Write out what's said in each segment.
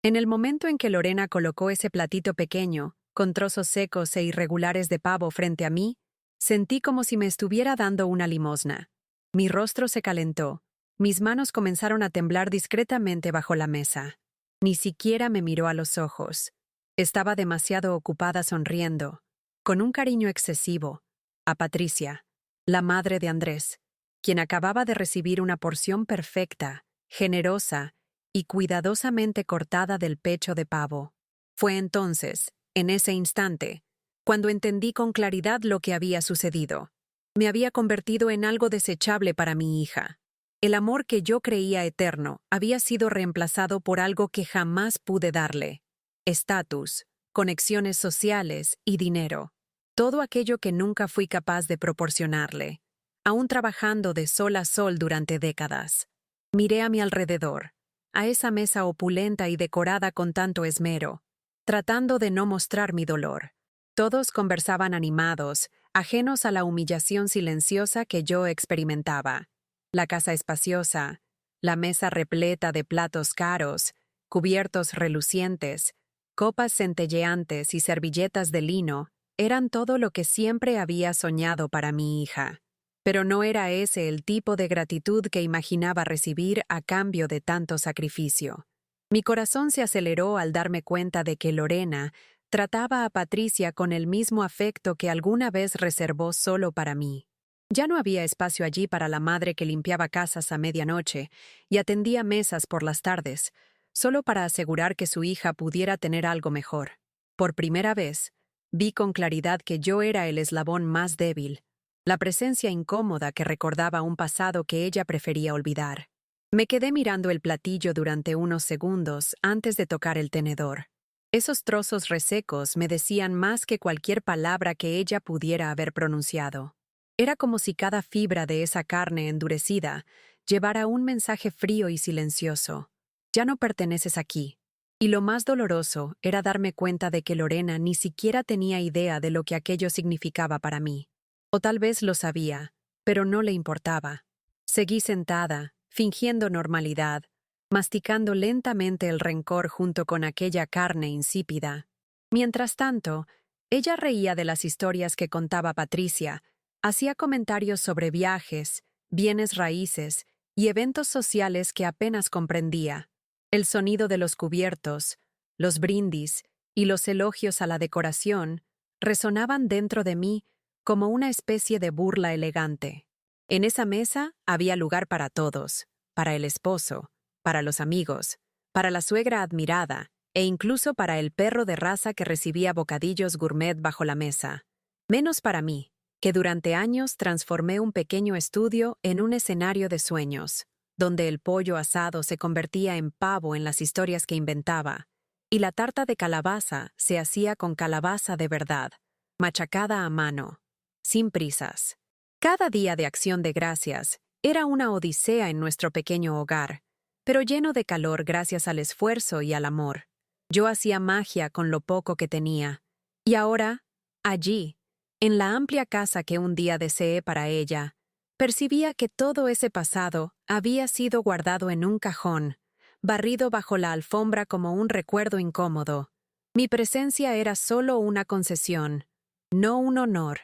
En el momento en que Lorena colocó ese platito pequeño, con trozos secos e irregulares de pavo frente a mí, sentí como si me estuviera dando una limosna. Mi rostro se calentó. Mis manos comenzaron a temblar discretamente bajo la mesa. Ni siquiera me miró a los ojos. Estaba demasiado ocupada sonriendo, con un cariño excesivo, a Patricia, la madre de Andrés, quien acababa de recibir una porción perfecta, generosa y cuidadosamente cortada del pecho de pavo. Fue entonces, en ese instante, cuando entendí con claridad lo que había sucedido. Me había convertido en algo desechable para mi hija. El amor que yo creía eterno había sido reemplazado por algo que jamás pude darle: estatus, conexiones sociales y dinero. Todo aquello que nunca fui capaz de proporcionarle, aún trabajando de sol a sol durante décadas. Miré a mi alrededor, a esa mesa opulenta y decorada con tanto esmero, tratando de no mostrar mi dolor. Todos conversaban animados, ajenos a la humillación silenciosa que yo experimentaba. La casa espaciosa, la mesa repleta de platos caros, cubiertos relucientes, copas centelleantes y servilletas de lino eran todo lo que siempre había soñado para mi hija. Pero no era ese el tipo de gratitud que imaginaba recibir a cambio de tanto sacrificio. Mi corazón se aceleró al darme cuenta de que Lorena trataba a Patricia con el mismo afecto que alguna vez reservó solo para mí. Ya no había espacio allí para la madre que limpiaba casas a medianoche y atendía mesas por las tardes, solo para asegurar que su hija pudiera tener algo mejor. Por primera vez, vi con claridad que yo era el eslabón más débil, la presencia incómoda que recordaba un pasado que ella prefería olvidar. Me quedé mirando el platillo durante unos segundos antes de tocar el tenedor. Esos trozos resecos me decían más que cualquier palabra que ella pudiera haber pronunciado. Era como si cada fibra de esa carne endurecida llevara un mensaje frío y silencioso. Ya no perteneces aquí. Y lo más doloroso era darme cuenta de que Lorena ni siquiera tenía idea de lo que aquello significaba para mí. O tal vez lo sabía, pero no le importaba. Seguí sentada, fingiendo normalidad, masticando lentamente el rencor junto con aquella carne insípida. Mientras tanto, ella reía de las historias que contaba Patricia, hacía comentarios sobre viajes, bienes raíces y eventos sociales que apenas comprendía. El sonido de los cubiertos, los brindis y los elogios a la decoración resonaban dentro de mí como una especie de burla elegante. En esa mesa había lugar para todos, para el esposo, para los amigos, para la suegra admirada e incluso para el perro de raza que recibía bocadillos gourmet bajo la mesa. Menos para mí, que durante años transformé un pequeño estudio en un escenario de sueños, donde el pollo asado se convertía en pavo en las historias que inventaba, y la tarta de calabaza se hacía con calabaza de verdad, machacada a mano, sin prisas. Cada día de Acción de Gracias era una odisea en nuestro pequeño hogar, pero lleno de calor gracias al esfuerzo y al amor. Yo hacía magia con lo poco que tenía. Y ahora, allí, en la amplia casa que un día deseé para ella, percibía que todo ese pasado había sido guardado en un cajón, barrido bajo la alfombra como un recuerdo incómodo. Mi presencia era solo una concesión, no un honor.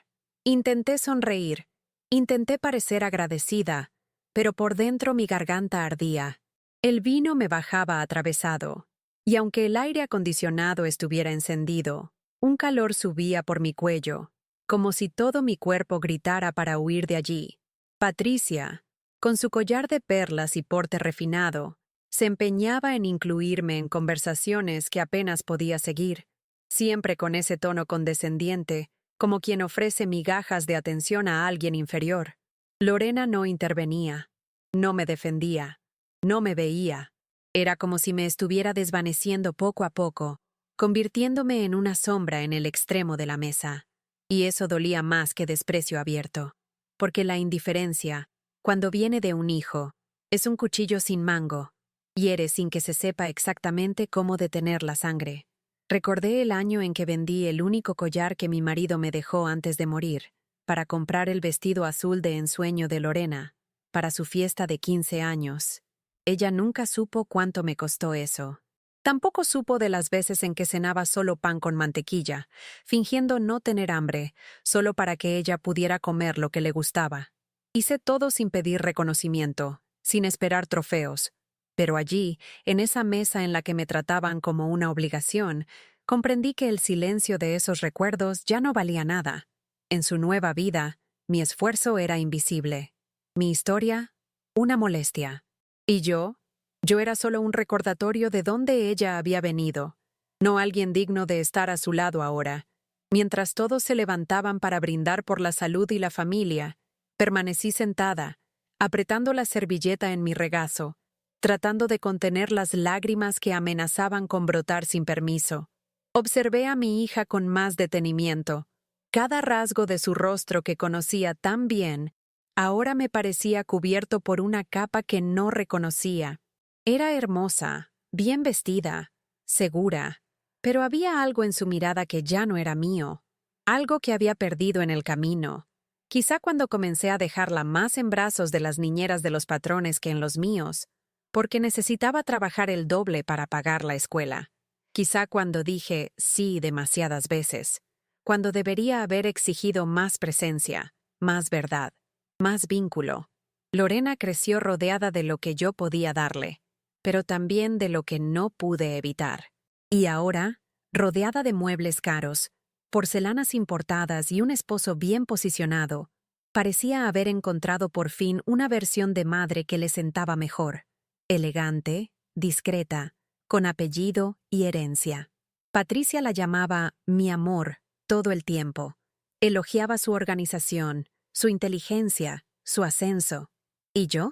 Intenté sonreír, intenté parecer agradecida, pero por dentro mi garganta ardía. El vino me bajaba atravesado, y aunque el aire acondicionado estuviera encendido, un calor subía por mi cuello, como si todo mi cuerpo gritara para huir de allí. Patricia, con su collar de perlas y porte refinado, se empeñaba en incluirme en conversaciones que apenas podía seguir, siempre con ese tono condescendiente, como quien ofrece migajas de atención a alguien inferior. Lorena no intervenía, no me defendía, no me veía. Era como si me estuviera desvaneciendo poco a poco, convirtiéndome en una sombra en el extremo de la mesa. Y eso dolía más que desprecio abierto, porque la indiferencia, cuando viene de un hijo, es un cuchillo sin mango, hiere sin que se sepa exactamente cómo detener la sangre. Recordé el año en que vendí el único collar que mi marido me dejó antes de morir, para comprar el vestido azul de ensueño de Lorena, para su fiesta de 15 años. Ella nunca supo cuánto me costó eso. Tampoco supo de las veces en que cenaba solo pan con mantequilla, fingiendo no tener hambre, solo para que ella pudiera comer lo que le gustaba. Hice todo sin pedir reconocimiento, sin esperar trofeos. Pero allí, en esa mesa en la que me trataban como una obligación, comprendí que el silencio de esos recuerdos ya no valía nada. En su nueva vida, mi esfuerzo era invisible. Mi historia, una molestia. ¿Y yo? Yo era solo un recordatorio de dónde ella había venido, no alguien digno de estar a su lado ahora. Mientras todos se levantaban para brindar por la salud y la familia, permanecí sentada, apretando la servilleta en mi regazo, tratando de contener las lágrimas que amenazaban con brotar sin permiso. Observé a mi hija con más detenimiento. Cada rasgo de su rostro que conocía tan bien, ahora me parecía cubierto por una capa que no reconocía. Era hermosa, bien vestida, segura, pero había algo en su mirada que ya no era mío, algo que había perdido en el camino. Quizá cuando comencé a dejarla más en brazos de las niñeras de los patrones que en los míos, porque necesitaba trabajar el doble para pagar la escuela. Quizá cuando dije sí demasiadas veces, cuando debería haber exigido más presencia, más verdad, más vínculo. Lorena creció rodeada de lo que yo podía darle, pero también de lo que no pude evitar. Y ahora, rodeada de muebles caros, porcelanas importadas y un esposo bien posicionado, parecía haber encontrado por fin una versión de madre que le sentaba mejor. Elegante, discreta, con apellido y herencia. Patricia la llamaba mi amor todo el tiempo. Elogiaba su organización, su inteligencia, su ascenso. ¿Y yo?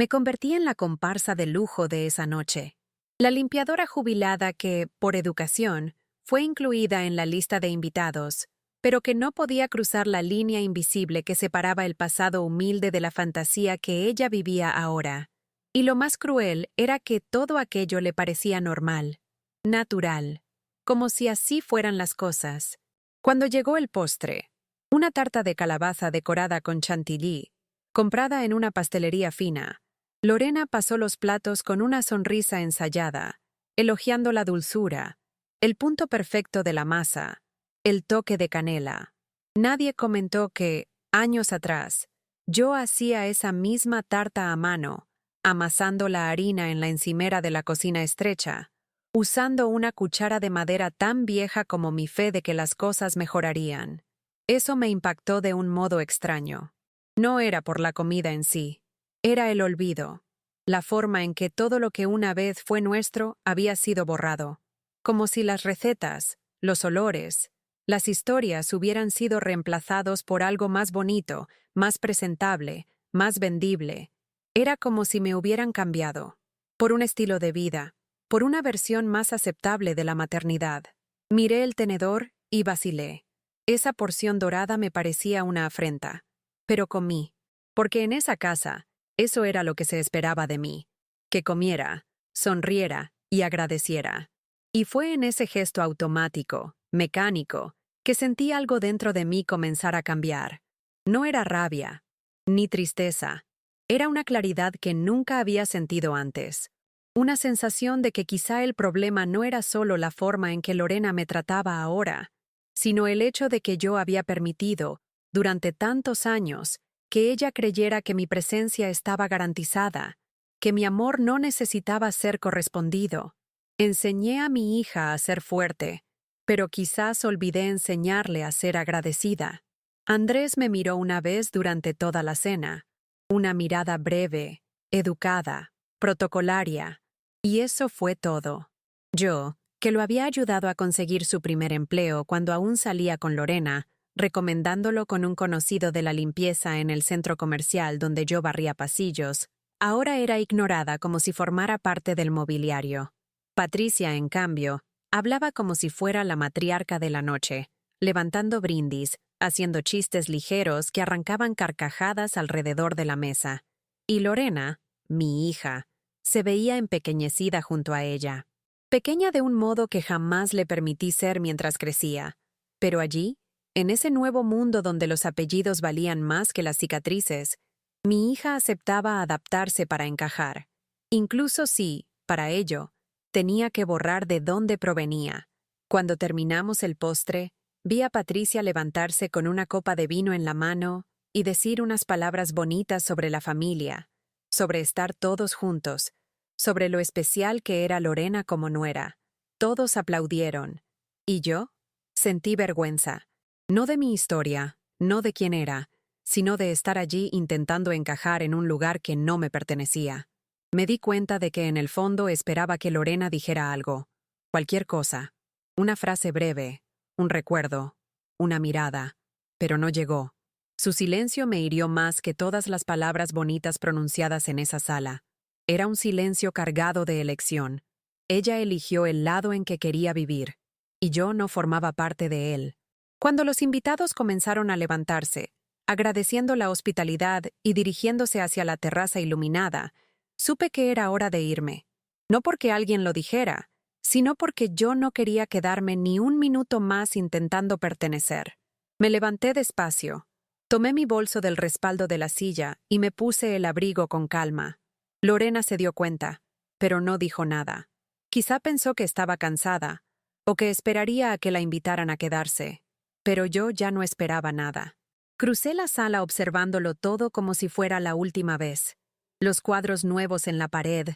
Me convertí en la comparsa de lujo de esa noche. La limpiadora jubilada que, por educación, fue incluida en la lista de invitados, pero que no podía cruzar la línea invisible que separaba el pasado humilde de la fantasía que ella vivía ahora. Y lo más cruel era que todo aquello le parecía normal, natural, como si así fueran las cosas. Cuando llegó el postre, una tarta de calabaza decorada con chantilly, comprada en una pastelería fina, Lorena pasó los platos con una sonrisa ensayada, elogiando la dulzura, el punto perfecto de la masa, el toque de canela. Nadie comentó que, años atrás, yo hacía esa misma tarta a mano, amasando la harina en la encimera de la cocina estrecha, usando una cuchara de madera tan vieja como mi fe de que las cosas mejorarían. Eso me impactó de un modo extraño. No era por la comida en sí, era el olvido, la forma en que todo lo que una vez fue nuestro había sido borrado, como si las recetas, los olores, las historias hubieran sido reemplazados por algo más bonito, más presentable, más vendible. Era como si me hubieran cambiado, por un estilo de vida, por una versión más aceptable de la maternidad. Miré el tenedor y vacilé. Esa porción dorada me parecía una afrenta, pero comí, porque en esa casa, eso era lo que se esperaba de mí, que comiera, sonriera y agradeciera. Y fue en ese gesto automático, mecánico, que sentí algo dentro de mí comenzar a cambiar. No era rabia, ni tristeza, era una claridad que nunca había sentido antes. Una sensación de que quizá el problema no era solo la forma en que Lorena me trataba ahora, sino el hecho de que yo había permitido, durante tantos años, que ella creyera que mi presencia estaba garantizada, que mi amor no necesitaba ser correspondido. Enseñé a mi hija a ser fuerte, pero quizás olvidé enseñarle a ser agradecida. Andrés me miró una vez durante toda la cena, una mirada breve, educada, protocolaria, y eso fue todo. Yo, que lo había ayudado a conseguir su primer empleo cuando aún salía con Lorena, recomendándolo con un conocido de la limpieza en el centro comercial donde yo barría pasillos, ahora era ignorada como si formara parte del mobiliario. Patricia, en cambio, hablaba como si fuera la matriarca de la noche, levantando brindis, haciendo chistes ligeros que arrancaban carcajadas alrededor de la mesa. Y Lorena, mi hija, se veía empequeñecida junto a ella. Pequeña de un modo que jamás le permití ser mientras crecía. Pero allí, en ese nuevo mundo donde los apellidos valían más que las cicatrices, mi hija aceptaba adaptarse para encajar. Incluso si, para ello, Tenía que borrar de dónde provenía. Cuando terminamos el postre, vi a Patricia levantarse con una copa de vino en la mano y decir unas palabras bonitas sobre la familia, sobre estar todos juntos, sobre lo especial que era Lorena como nuera. Todos aplaudieron. ¿Y yo? Sentí vergüenza. No de mi historia, no de quién era, sino de estar allí intentando encajar en un lugar que no me pertenecía. Me di cuenta de que en el fondo esperaba que Lorena dijera algo, cualquier cosa, una frase breve, un recuerdo, una mirada, pero no llegó. Su silencio me hirió más que todas las palabras bonitas pronunciadas en esa sala. Era un silencio cargado de elección. Ella eligió el lado en que quería vivir, y yo no formaba parte de él. Cuando los invitados comenzaron a levantarse, agradeciendo la hospitalidad y dirigiéndose hacia la terraza iluminada, supe que era hora de irme. No porque alguien lo dijera, sino porque yo no quería quedarme ni un minuto más intentando pertenecer. Me levanté despacio, tomé mi bolso del respaldo de la silla y me puse el abrigo con calma. Lorena se dio cuenta, pero no dijo nada. Quizá pensó que estaba cansada, o que esperaría a que la invitaran a quedarse. Pero yo ya no esperaba nada. Crucé la sala observándolo todo como si fuera la última vez. Los cuadros nuevos en la pared,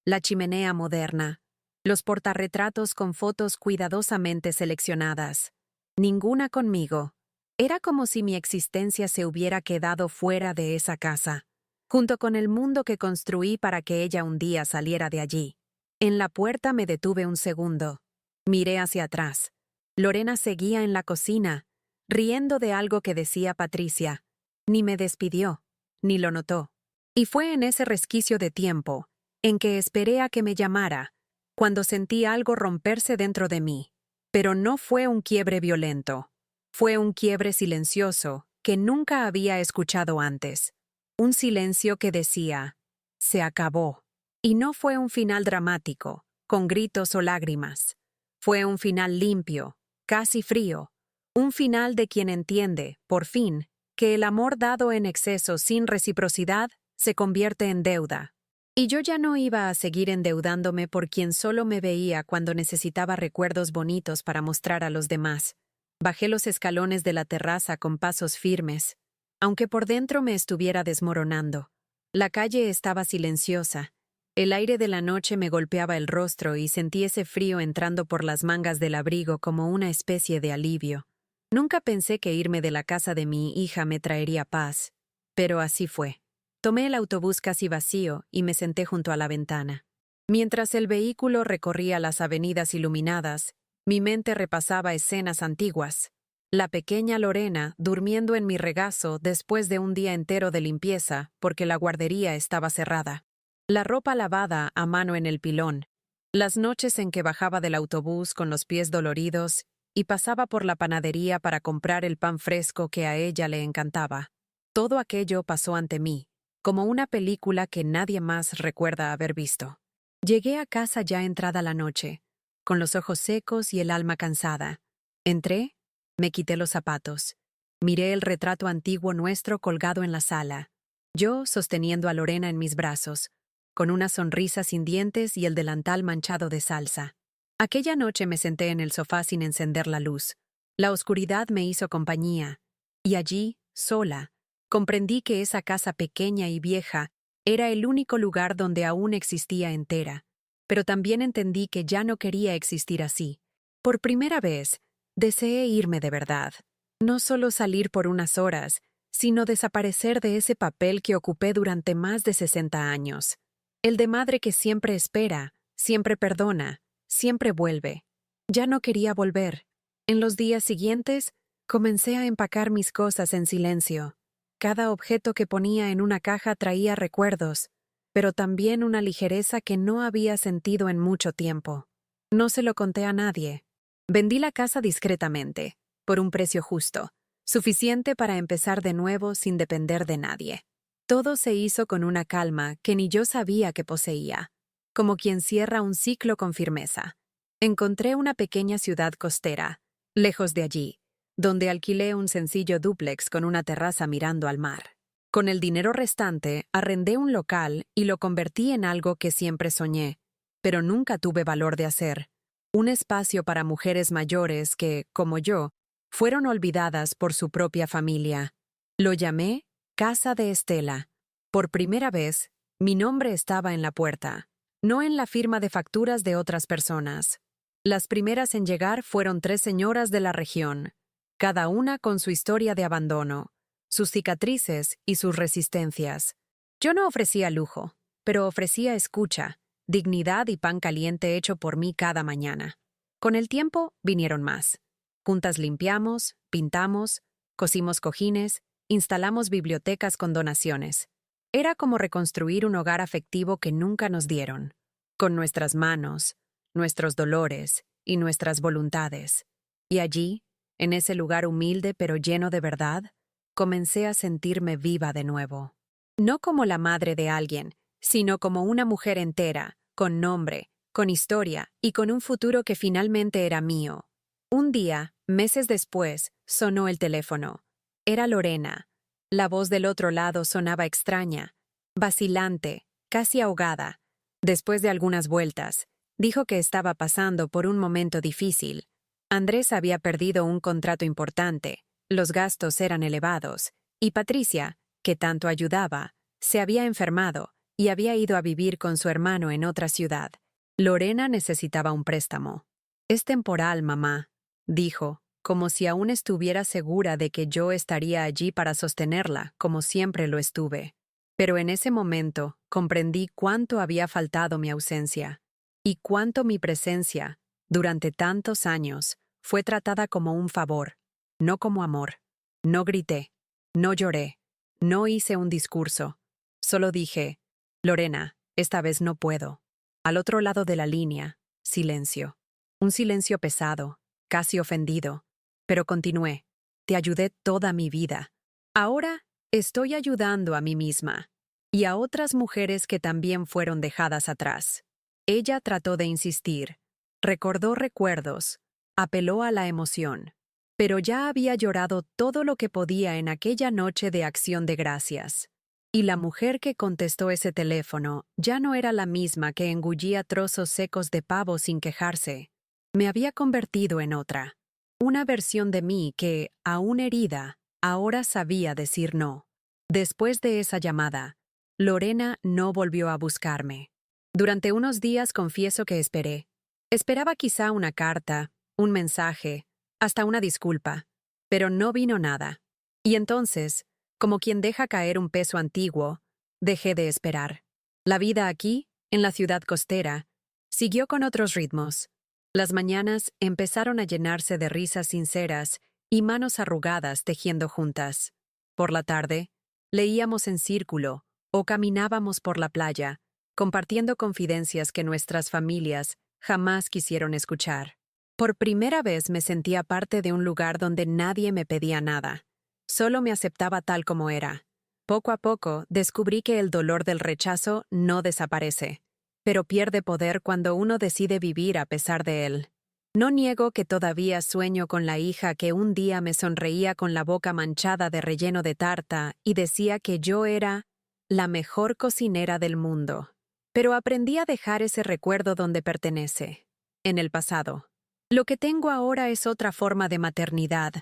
la chimenea moderna, los portarretratos con fotos cuidadosamente seleccionadas. Ninguna conmigo. Era como si mi existencia se hubiera quedado fuera de esa casa, junto con el mundo que construí para que ella un día saliera de allí. En la puerta me detuve un segundo. Miré hacia atrás. Lorena seguía en la cocina, riendo de algo que decía Patricia. Ni me despidió, ni lo notó. Y fue en ese resquicio de tiempo, en que esperé a que me llamara, cuando sentí algo romperse dentro de mí. Pero no fue un quiebre violento. Fue un quiebre silencioso, que nunca había escuchado antes. Un silencio que decía, se acabó. Y no fue un final dramático, con gritos o lágrimas. Fue un final limpio, casi frío. Un final de quien entiende, por fin, que el amor dado en exceso sin reciprocidad se convierte en deuda. Y yo ya no iba a seguir endeudándome por quien solo me veía cuando necesitaba recuerdos bonitos para mostrar a los demás. Bajé los escalones de la terraza con pasos firmes, aunque por dentro me estuviera desmoronando. La calle estaba silenciosa. El aire de la noche me golpeaba el rostro y sentí ese frío entrando por las mangas del abrigo como una especie de alivio. Nunca pensé que irme de la casa de mi hija me traería paz, pero así fue. Tomé el autobús casi vacío y me senté junto a la ventana. Mientras el vehículo recorría las avenidas iluminadas, mi mente repasaba escenas antiguas. La pequeña Lorena durmiendo en mi regazo después de un día entero de limpieza porque la guardería estaba cerrada. La ropa lavada a mano en el pilón. Las noches en que bajaba del autobús con los pies doloridos y pasaba por la panadería para comprar el pan fresco que a ella le encantaba. Todo aquello pasó ante mí, como una película que nadie más recuerda haber visto. Llegué a casa ya entrada la noche, con los ojos secos y el alma cansada. Entré, me quité los zapatos. Miré el retrato antiguo nuestro colgado en la sala, yo sosteniendo a Lorena en mis brazos, con una sonrisa sin dientes y el delantal manchado de salsa. Aquella noche me senté en el sofá sin encender la luz. La oscuridad me hizo compañía, y allí, sola, comprendí que esa casa pequeña y vieja era el único lugar donde aún existía entera. Pero también entendí que ya no quería existir así. Por primera vez, deseé irme de verdad. No solo salir por unas horas, sino desaparecer de ese papel que ocupé durante más de 60 años. El de madre que siempre espera, siempre perdona, siempre vuelve. Ya no quería volver. En los días siguientes, comencé a empacar mis cosas en silencio. Cada objeto que ponía en una caja traía recuerdos, pero también una ligereza que no había sentido en mucho tiempo. No se lo conté a nadie. Vendí la casa discretamente, por un precio justo, suficiente para empezar de nuevo sin depender de nadie. Todo se hizo con una calma que ni yo sabía que poseía, como quien cierra un ciclo con firmeza. Encontré una pequeña ciudad costera, lejos de allí, donde alquilé un sencillo dúplex con una terraza mirando al mar. Con el dinero restante, arrendé un local y lo convertí en algo que siempre soñé, pero nunca tuve valor de hacer. Un espacio para mujeres mayores que, como yo, fueron olvidadas por su propia familia. Lo llamé Casa de Estela. Por primera vez, mi nombre estaba en la puerta, no en la firma de facturas de otras personas. Las primeras en llegar fueron 3 señoras de la región, cada una con su historia de abandono, sus cicatrices y sus resistencias. Yo no ofrecía lujo, pero ofrecía escucha, dignidad y pan caliente hecho por mí cada mañana. Con el tiempo vinieron más. Juntas limpiamos, pintamos, cosimos cojines, instalamos bibliotecas con donaciones. Era como reconstruir un hogar afectivo que nunca nos dieron, con nuestras manos, nuestros dolores y nuestras voluntades. Y allí, en ese lugar humilde pero lleno de verdad, comencé a sentirme viva de nuevo. No como la madre de alguien, sino como una mujer entera, con nombre, con historia y con un futuro que finalmente era mío. Un día, meses después, sonó el teléfono. Era Lorena. La voz del otro lado sonaba extraña, vacilante, casi ahogada. Después de algunas vueltas, dijo que estaba pasando por un momento difícil. Andrés había perdido un contrato importante, los gastos eran elevados, y Patricia, que tanto ayudaba, se había enfermado y había ido a vivir con su hermano en otra ciudad. Lorena necesitaba un préstamo. «Es temporal, mamá», dijo, como si aún estuviera segura de que yo estaría allí para sostenerla, como siempre lo estuve. Pero en ese momento comprendí cuánto había faltado mi ausencia, y cuánto mi presencia, durante tantos años, fue tratada como un favor, no como amor. No grité, no lloré, no hice un discurso. Solo dije, «Lorena, esta vez no puedo». Al otro lado de la línea, silencio. Un silencio pesado, casi ofendido. Pero continué. «Te ayudé toda mi vida. Ahora estoy ayudando a mí misma y a otras mujeres que también fueron dejadas atrás». Ella trató de insistir, recordó recuerdos, apeló a la emoción, pero ya había llorado todo lo que podía en aquella noche de acción de gracias. Y la mujer que contestó ese teléfono ya no era la misma que engullía trozos secos de pavo sin quejarse. Me había convertido en otra. Una versión de mí que, aún herida, ahora sabía decir no. Después de esa llamada, Lorena no volvió a buscarme. Durante unos días confieso que esperé. Esperaba quizá una carta, un mensaje, hasta una disculpa, pero no vino nada. Y entonces, como quien deja caer un peso antiguo, dejé de esperar. La vida aquí, en la ciudad costera, siguió con otros ritmos. Las mañanas empezaron a llenarse de risas sinceras y manos arrugadas tejiendo juntas. Por la tarde, leíamos en círculo o caminábamos por la playa, compartiendo confidencias que nuestras familias jamás quisieron escuchar. Por primera vez me sentía parte de un lugar donde nadie me pedía nada. Solo me aceptaba tal como era. Poco a poco descubrí que el dolor del rechazo no desaparece, pero pierde poder cuando uno decide vivir a pesar de él. No niego que todavía sueño con la hija que un día me sonreía con la boca manchada de relleno de tarta y decía que yo era la mejor cocinera del mundo. Pero aprendí a dejar ese recuerdo donde pertenece, en el pasado. Lo que tengo ahora es otra forma de maternidad,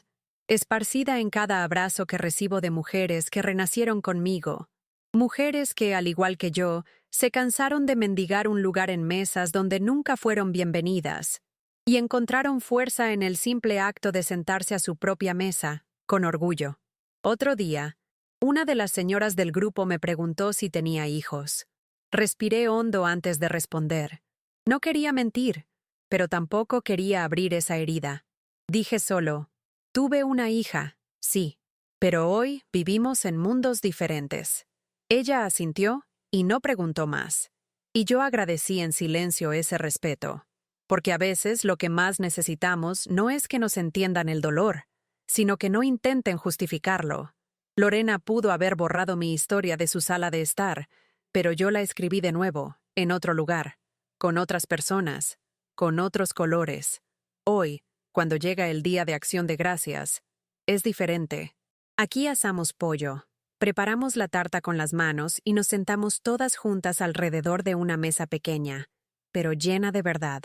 esparcida en cada abrazo que recibo de mujeres que renacieron conmigo. Mujeres que, al igual que yo, se cansaron de mendigar un lugar en mesas donde nunca fueron bienvenidas, y encontraron fuerza en el simple acto de sentarse a su propia mesa, con orgullo. Otro día, una de las señoras del grupo me preguntó si tenía hijos. Respiré hondo antes de responder. No quería mentir, pero tampoco quería abrir esa herida. Dije solo, tuve una hija, sí, pero hoy vivimos en mundos diferentes. Ella asintió y no preguntó más. Y yo agradecí en silencio ese respeto, porque a veces lo que más necesitamos no es que nos entiendan el dolor, sino que no intenten justificarlo. Lorena pudo haber borrado mi historia de su sala de estar, pero yo la escribí de nuevo, en otro lugar, con otras personas, con otros colores. Hoy, cuando llega el Día de Acción de Gracias, es diferente. Aquí asamos pollo, preparamos la tarta con las manos y nos sentamos todas juntas alrededor de una mesa pequeña. pero llena de verdad.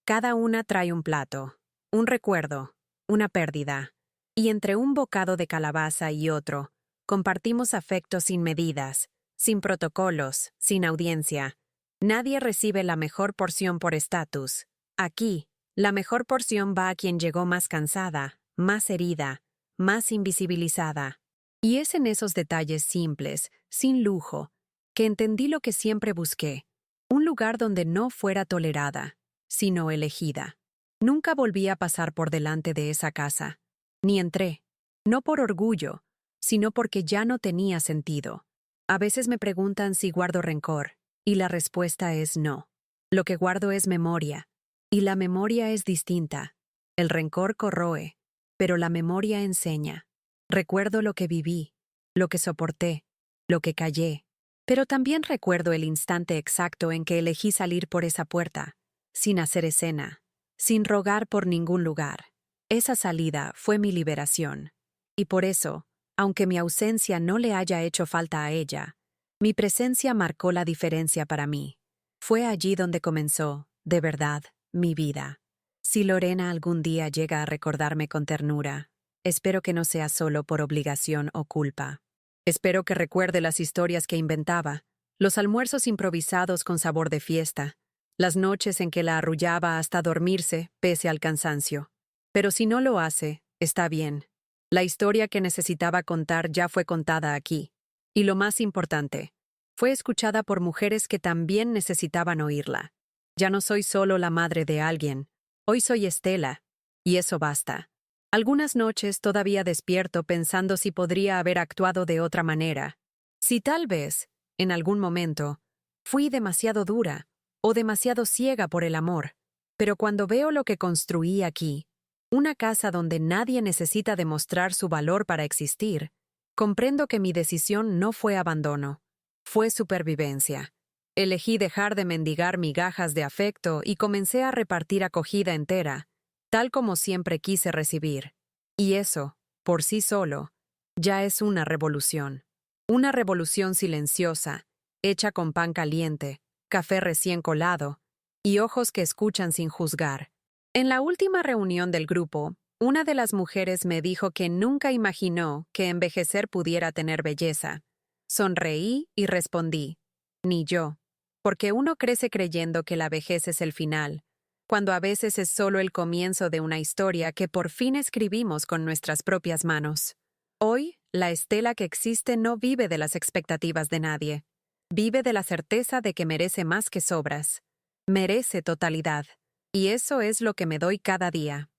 Cada una trae un plato, un recuerdo, una pérdida. Y entre un bocado de calabaza y otro, compartimos afectos sin medidas, sin protocolos, sin audiencia. Nadie recibe la mejor porción por estatus. Aquí, la mejor porción va a quien llegó más cansada, más herida, más invisibilizada. Y es en esos detalles simples, sin lujo, que entendí lo que siempre busqué. Un lugar donde no fuera tolerada, sino elegida. Nunca volví a pasar por delante de esa casa. Ni entré. No por orgullo, sino porque ya no tenía sentido. A veces me preguntan si guardo rencor, y la respuesta es no. Lo que guardo es memoria, y la memoria es distinta. El rencor corroe, pero la memoria enseña. Recuerdo lo que viví, lo que soporté, lo que callé, pero también recuerdo el instante exacto en que elegí salir por esa puerta, sin hacer escena, sin rogar por ningún lugar. Esa salida fue mi liberación. Y por eso, aunque mi ausencia no le haya hecho falta a ella, mi presencia marcó la diferencia para mí. Fue allí donde comenzó, de verdad, mi vida. Si Lorena algún día llega a recordarme con ternura, espero que no sea solo por obligación o culpa. Espero que recuerde las historias que inventaba, los almuerzos improvisados con sabor de fiesta, las noches en que la arrullaba hasta dormirse pese al cansancio. Pero si no lo hace, está bien. La historia que necesitaba contar ya fue contada aquí. Y lo más importante, fue escuchada por mujeres que también necesitaban oírla. Ya no soy solo la madre de alguien, hoy soy Estela, y eso basta. Algunas noches todavía despierto pensando si podría haber actuado de otra manera. Si tal vez, en algún momento, fui demasiado dura o demasiado ciega por el amor. Pero cuando veo lo que construí aquí, una casa donde nadie necesita demostrar su valor para existir, comprendo que mi decisión no fue abandono, fue supervivencia. Elegí dejar de mendigar migajas de afecto y comencé a repartir acogida entera, tal como siempre quise recibir. Y eso, por sí solo, ya es una revolución. Una revolución silenciosa, hecha con pan caliente, café recién colado y ojos que escuchan sin juzgar. En la última reunión del grupo, una de las mujeres me dijo que nunca imaginó que envejecer pudiera tener belleza. Sonreí y respondí, ni yo, porque uno crece creyendo que la vejez es el final, cuando a veces es solo el comienzo de una historia que por fin escribimos con nuestras propias manos. Hoy, la Estela que existe no vive de las expectativas de nadie. Vive de la certeza de que merece más que sobras. Merece totalidad. Y eso es lo que me doy cada día.